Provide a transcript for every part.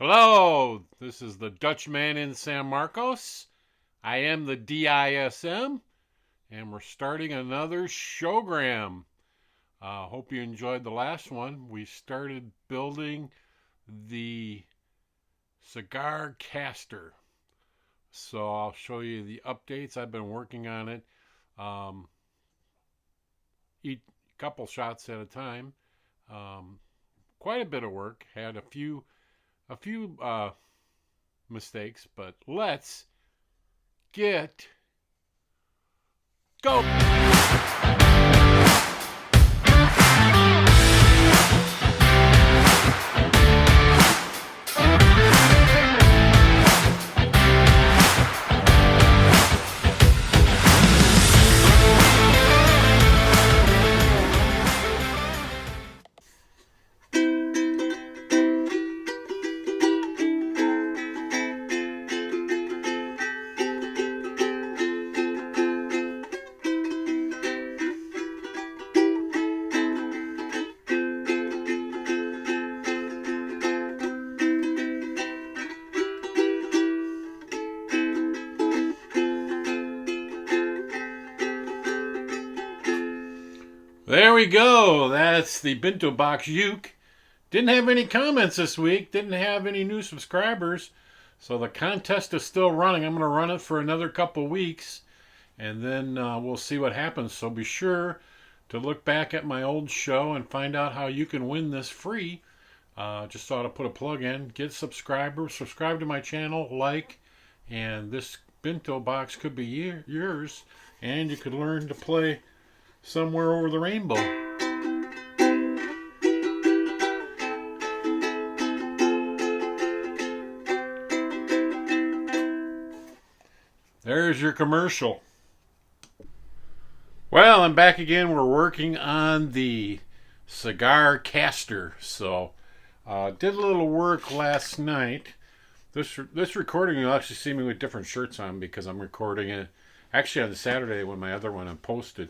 Hello, this is the Dutchman in San Marcos. I am the DISM, and we're starting another showgram. Hope you enjoyed the last one. We started building the Cigar Caster. So I'll show you the updates. I've been working on it, um, each couple shots at a time. Um, Quite a bit of work. Had a few mistakes, but let's get go. There we go. That's the Bento Box Uke. Didn't have any comments this week. Didn't have any new subscribers. So the contest is still running. I'm going to run it for another couple weeks. And then we'll see what happens. So be sure to look back at my old show and find out how you can win this free. Just thought I'd put a plug in. Get subscribers. Subscribe to my channel. Like. And this Bento Box could be yours. And you could learn to play Somewhere Over the Rainbow. There's your commercial. Well, I'm back again. We're working on the Cigar Caster. So, did a little work last night. This recording, you'll actually see me with different shirts on because I'm recording it actually on Saturday when my other one I posted.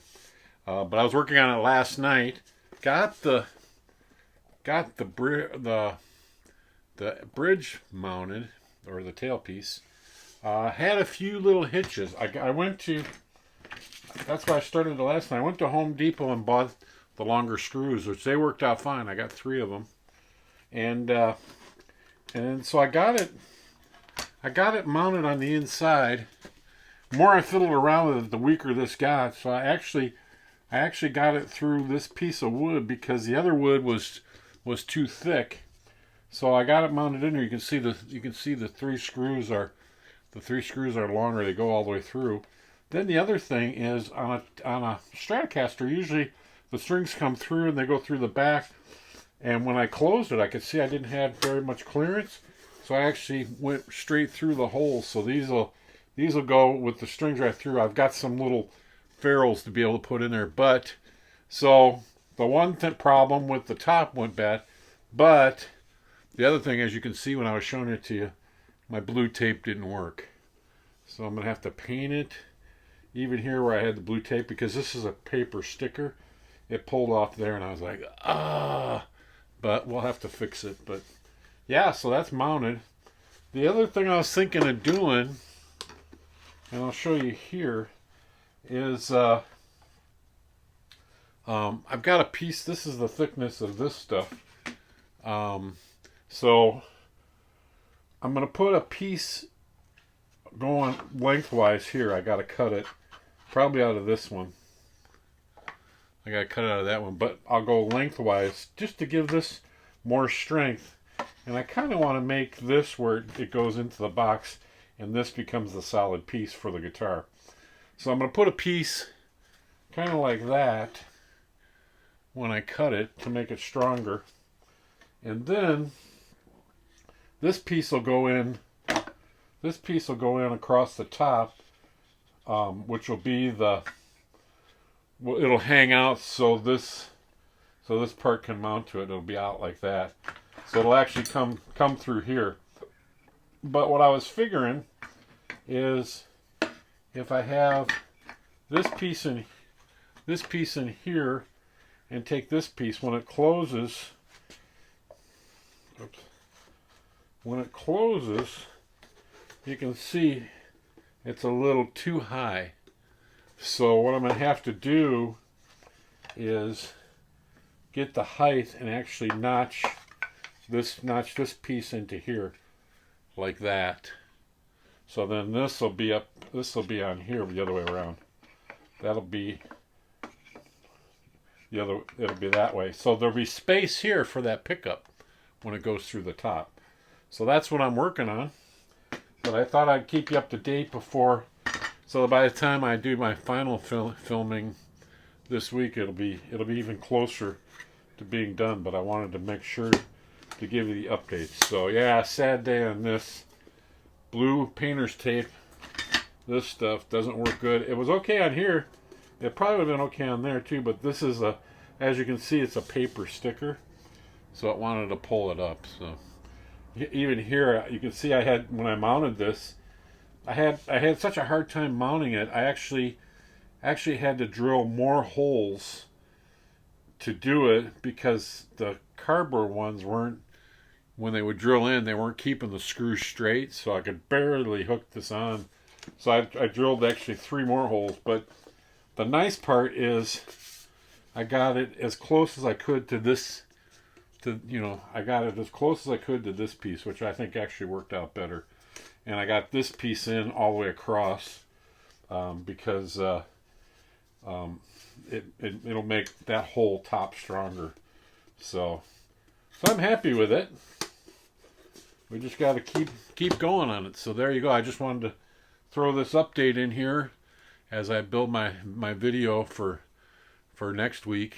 But I was working on it last night. Got the bridge mounted, or the tailpiece. Had a few little hitches. I went to. That's why I started the last night. I went to Home Depot and bought the longer screws, which they worked out fine. I got 3 of them, and so I got it. I got it mounted on the inside. The more I fiddled around with it, the weaker this got. So I actually got it through this piece of wood because the other wood was too thick. So I got it mounted in here. You can see the 3 screws are longer. They go all the way through. Then the other thing is on a Stratocaster, usually the strings come through and they go through the back. And when I closed it, I could see I didn't have very much clearance. So I actually went straight through the holes. So these will go with the strings right through. I've got some little ferrules to be able to put in there. But so the one problem with the top went bad, but the other thing, as you can see when I was showing it to you, my blue tape didn't work. So I'm gonna have to paint it even here where I had the blue tape, because this is a paper sticker. It pulled off there and I was like, but we'll have to fix it. But yeah, so that's mounted. The other thing I was thinking of doing, and I'll show you here, is I've got a piece. This is the thickness of this stuff. So I'm going to put a piece going lengthwise here. I got to cut it probably out of this one. I got to cut it out of that one, but I'll go lengthwise just to give this more strength. And I kind of want to make this where it goes into the box and this becomes the solid piece for the guitar. So I'm going to put a piece kind of like that when I cut it to make it stronger. And then this piece will go in across the top, which will be it'll hang out so this part can mount to it. It'll be out like that. So it'll actually come through here. But what I was figuring is if I have this piece in here and take this piece, when it closes, oops, when it closes, you can see it's a little too high. So what I'm going to have to do is get the height and actually notch this piece into here like that. So then this will be on here the other way around. That'll be it'll be that way. So there'll be space here for that pickup when it goes through the top. So that's what I'm working on. But I thought I'd keep you up to date before, so by the time I do my final filming this week, it'll be even closer to being done. But I wanted to make sure to give you the updates. So yeah, sad day on this. Blue painter's tape. This stuff doesn't work good. It was okay on here. It probably would have been okay on there too, but this is as you can see, it's a paper sticker. So it wanted to pull it up. So even here, you can see when I mounted this, I had such a hard time mounting it. I actually had to drill more holes to do it because the cardboard ones weren't, when they would drill in, they weren't keeping the screws straight, so I could barely hook this on. So I drilled actually 3 more holes. But the nice part is I got it as close as I could to this. I got it as close as I could to this piece, which I think actually worked out better. And I got this piece in all the way across because it'll make that whole top stronger. So I'm happy with it. We just got to keep going on it. So there you go. I just wanted to throw this update in here as I build my video for next week,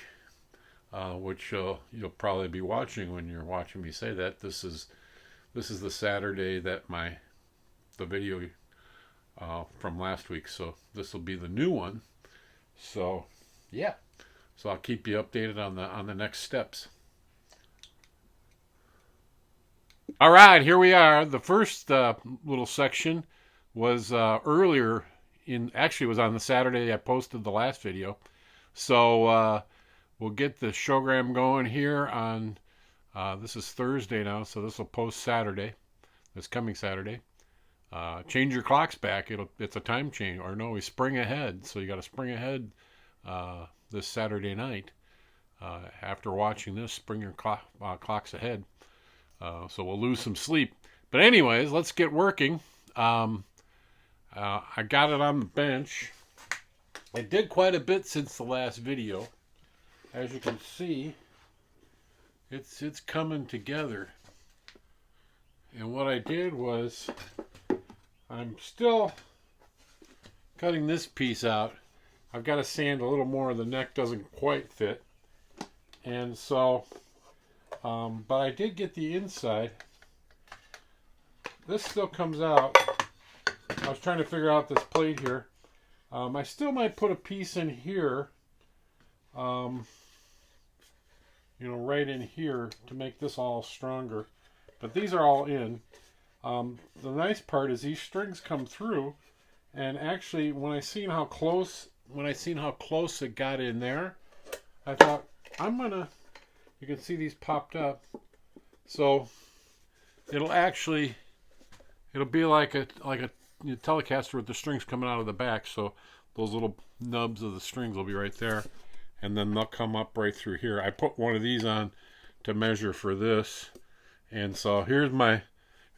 which you'll probably be watching when you're watching me say that. This is the Saturday that the video from last week. So this will be the new one. So yeah. So I'll keep you updated on the next steps. All right, here we are. The first little section was earlier actually it was on the Saturday I posted the last video. So we'll get the showgram going here on, this is Thursday now, so this will post Saturday, this coming Saturday. Change your clocks back. It's a time change, or no, we spring ahead. So you got to spring ahead this Saturday night. After watching this, spring your clocks ahead. So we'll lose some sleep. But anyways, let's get working. I got it on the bench. I did quite a bit since the last video. As you can see, it's coming together. And what I did was, I'm still cutting this piece out. I've got to sand a little more. The neck doesn't quite fit. And so, but I did get the inside. This still comes out. I was trying to figure out this plate here. I still might put a piece in here, right in here to make this all stronger. But these are all in. The nice part is these strings come through, and actually when I seen how close it got in there, I thought you can see these popped up. So it'll be like a Telecaster with the strings coming out of the back. So those little nubs of the strings will be right there, and then they'll come up right through here. I put one of these on to measure for this, and so here's my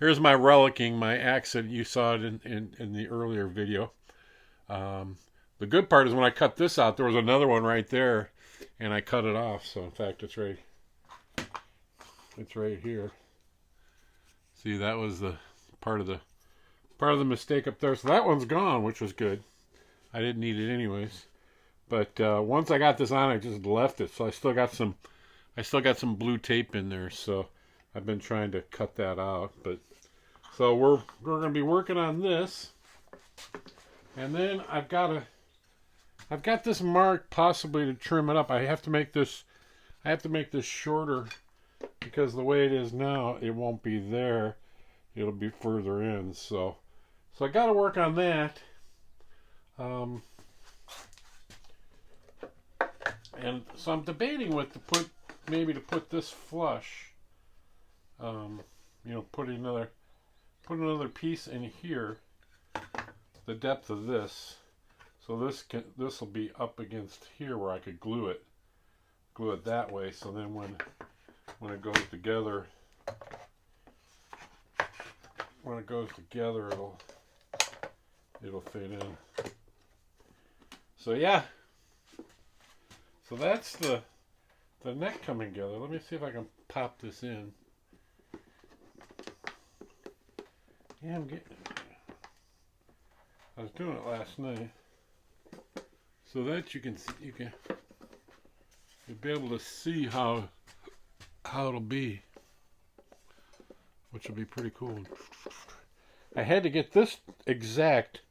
relicking, my accent. You saw it in the earlier video. The good part is when I cut this out, there was another one right there, and I cut it off. So in fact, it's right here. See, that was the part of the mistake up there. So that one's gone, which was good. I didn't need it anyways. But once I got this on, I just left it. So I still got some blue tape in there. So I've been trying to cut that out. But so we're going to be working on this, and then I've got this marked possibly to trim it up. I have to make this shorter, because the way it is now, it won't be there. It'll be further in. So I got to work on that. And so I'm debating to put this flush. you know, put another piece in here, the depth of this. So this will be up against here where I could glue it that way. So then when it goes together, it'll fit in. So yeah. So that's the neck coming together. Let me see if I can pop this in. Yeah, I was doing it last night, so that you'll be able to see how it'll be, which will be pretty cool. I had to get this exact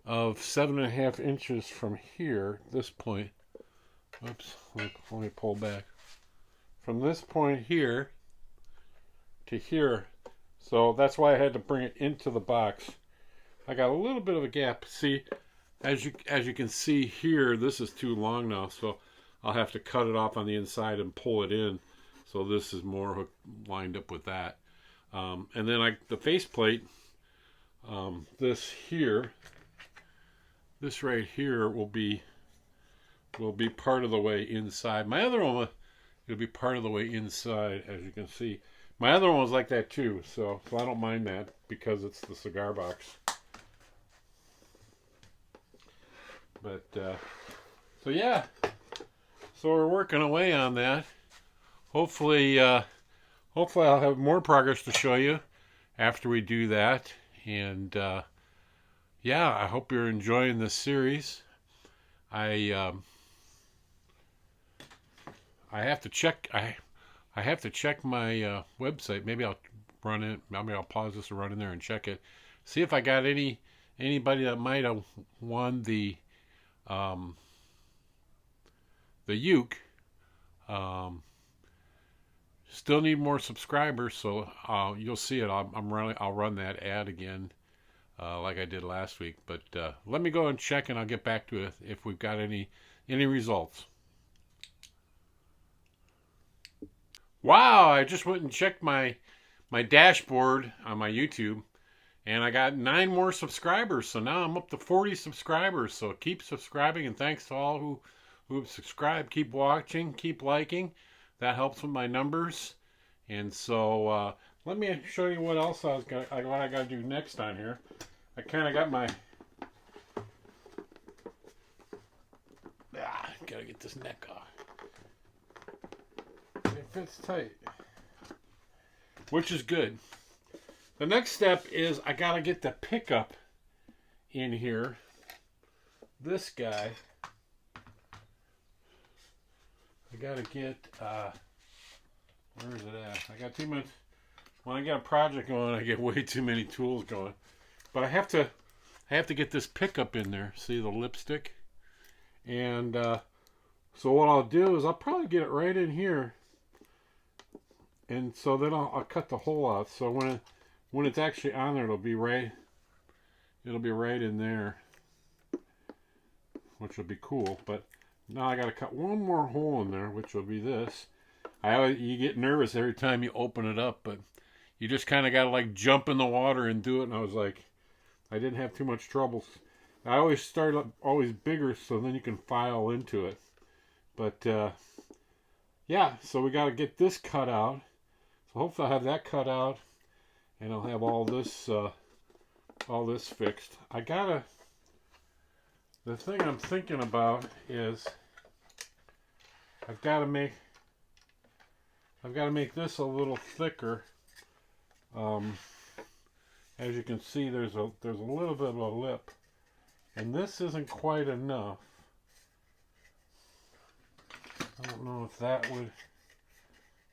of 7.5 inches from here, this point. Oops, let me pull back. From this point here to here. So that's why I had to bring it into the box. I got a little bit of a gap. See, as you can see here, this is too long now, so I'll have to cut it off on the inside and pull it in. So this is more lined up with that. And then the faceplate, this right here will be part of the way inside. My other one, it'll be part of the way inside, as you can see. My other one was like that too, so I don't mind that because it's the cigar box. But so yeah, so we're working away on that. Hopefully I'll have more progress to show you after we do that. And yeah, I hope you're enjoying this series. I have to check. I have to check my website. Maybe I'll run it. Maybe I'll pause this and run in there and check it. See if I got anybody that might have won the uke. Still need more subscribers, so you'll see it. I'll run that ad again, like I did last week. But let me go and check, and I'll get back to it if we've got any results. Wow, I just went and checked my dashboard on my YouTube, and I got 9 more subscribers. So now I'm up to 40 subscribers. So keep subscribing, and thanks to all who have subscribed. Keep watching, keep liking. That helps with my numbers. And so let me show you what else what I got to do next on here. I kind of got my gotta get this neck off. It fits tight, which is good. The next step is I gotta get the pickup in here. This guy, I gotta get, where is it at? I got too much. When I get a project going, I get way too many tools going. But I have to get this pickup in there. See the lipstick? And so what I'll do is I'll probably get it right in here. And so then I'll cut the hole out. So when it's actually on there, it'll be right in there, which will be cool. But now I got to cut one more hole in there, which will be this. You get nervous every time you open it up, but you just kind of got to like jump in the water and do it. And I was like, I didn't have too much trouble. I always start up bigger, so then you can file into it. But yeah, so we got to get this cut out. So hopefully I'll have that cut out, and I'll have all this fixed. The thing I'm thinking about is I've got to make this a little thicker. As you can see, there's a little bit of a lip, and this isn't quite enough. I don't know if that would.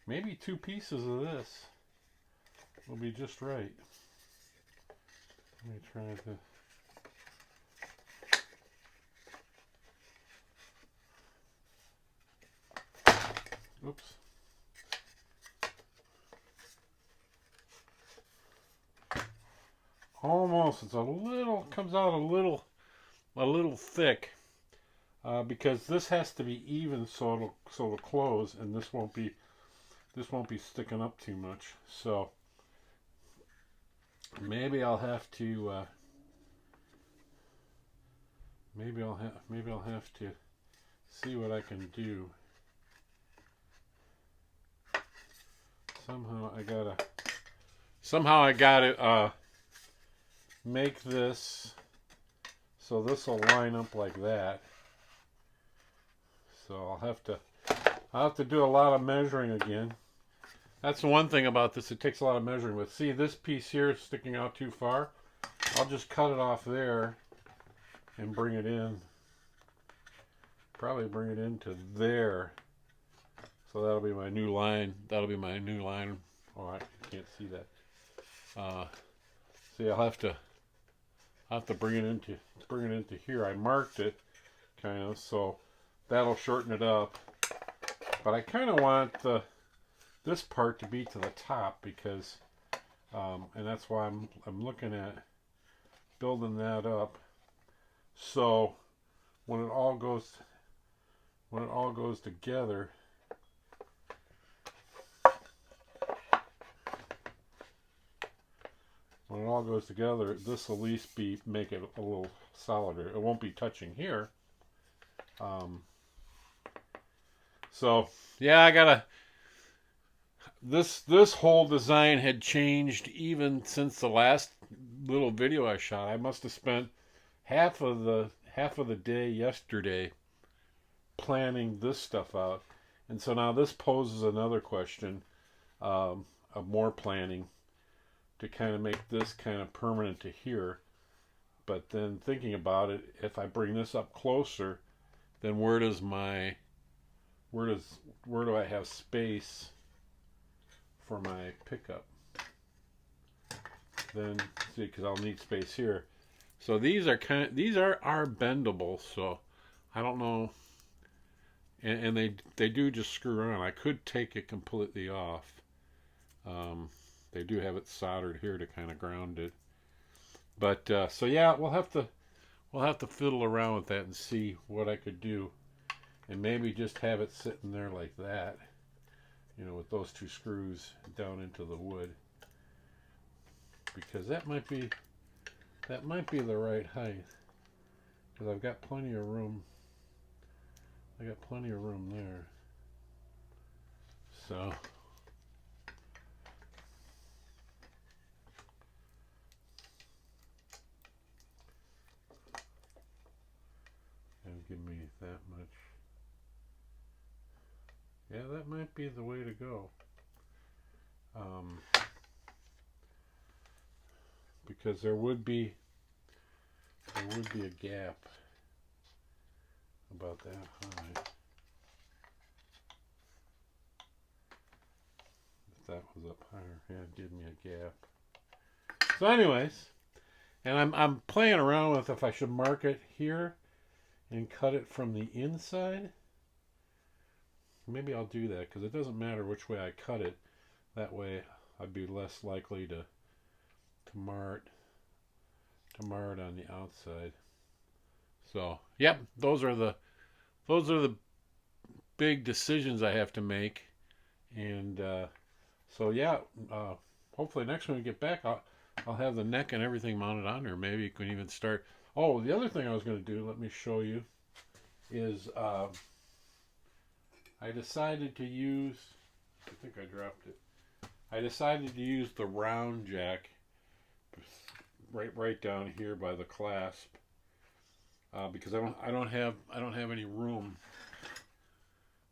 Maybe 2 pieces of this will be just right. Let me try to. Oops. Almost. It's comes out a little thick, because this has to be even so it'll close, and this won't be sticking up too much. So maybe I'll have to maybe I'll have to see what I can do. Somehow I gotta make this so this will line up like that. So I'll have to do a lot of measuring again. That's the one thing about this, it takes a lot of measuring. But see, this piece here is sticking out too far. I'll just cut it off there and bring it in. Probably bring it into there. So that'll be my new line. That'll be my new line. Oh, I can't see that. See, I'll have to bring it into here. I marked it kind of, so that'll shorten it up. But I kind of want this part to be to the top because, and that's why I'm looking at building that up. So when it all goes together, this will at least make it a little solider. It won't be touching here. So yeah, I gotta. This whole design had changed even since the last little video I shot. I must have spent half of the day yesterday planning this stuff out, and so now this poses another question of more planning to kind of make this kind of permanent to here. But then thinking about it, if I bring this up closer, then where do I have space for my pickup? Then see, because I'll need space here. So these are bendable, so I don't know, and they do just screw around. I could take it completely off. They do have it soldered here to kind of ground it. But so yeah, we'll have to fiddle around with that and see what I could do, and maybe just have it sitting there like that, you know, with those two screws down into the wood, because that might be the right height, because I've got plenty of room. I got plenty of room there. So and give me that much. Yeah, that might be the way to go. Because there would be a gap about that high. If that was up higher, yeah, it'd give me a gap. So anyways, and I'm playing around with if I should mark it here and cut it from the inside. Maybe I'll do that, because it doesn't matter which way I cut it. That way I'd be less likely to mar it on the outside. So yep, those are the big decisions I have to make. And so yeah, hopefully next time we get back, I'll have the neck and everything mounted on there. Maybe you can even start. Oh, the other thing I was going to do, let me show you, is I decided to use, I think I dropped it. I decided to use the round jack right down here by the clasp, because I don't have any room.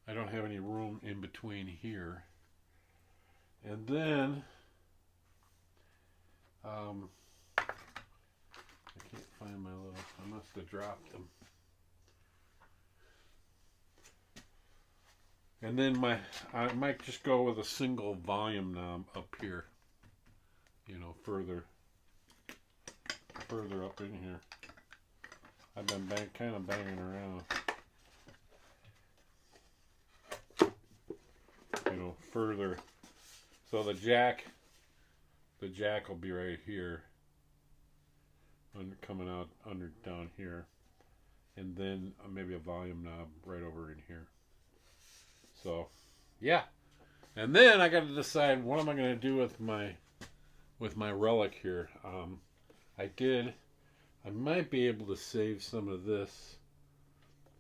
I don't have any room in between here. And then I can't find my little. I must have dropped them. And then I might just go with a single volume knob up here, you know, further up in here. I've been kind of banging around, you know, further. So the jack will be right here, coming out down here, and then maybe a volume knob right over in here. So, yeah. And then I got to decide what am I going to do with my with my relic here. I might be able to save some of this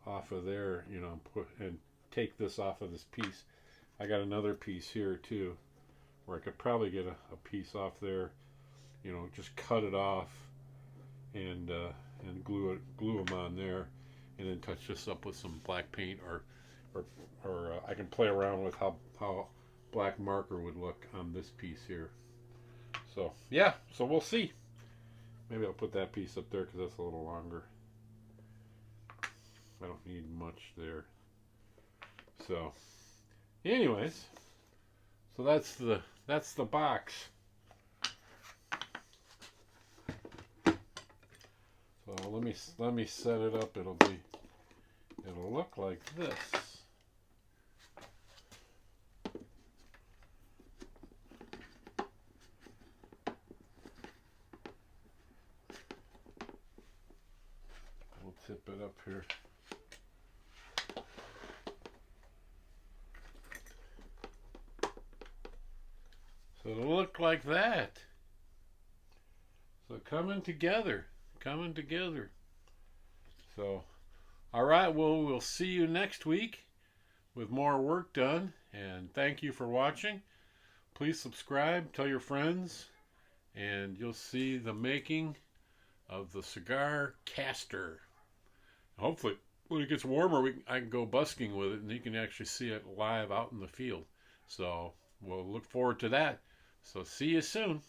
off of there, you know, and take this off of this piece. I got another piece here too, where I could probably get a piece off there, you know, just cut it off and glue them on there, and then touch this up with some black paint, or I can play around with how black marker would look on this piece here. So yeah, so we'll see. Maybe I'll put that piece up there because that's a little longer. I don't need much there. So anyways, so that's the box. So let me set it up. It'll look like this. We'll tip it up here. So it'll look like that. So coming together. So, all right, well, we'll see you next week with more work done. And thank you for watching. Please subscribe, tell your friends, and you'll see the making of the Cigar Caster. Hopefully, when it gets warmer, I can go busking with it, and you can actually see it live out in the field. So we'll look forward to that. So see you soon.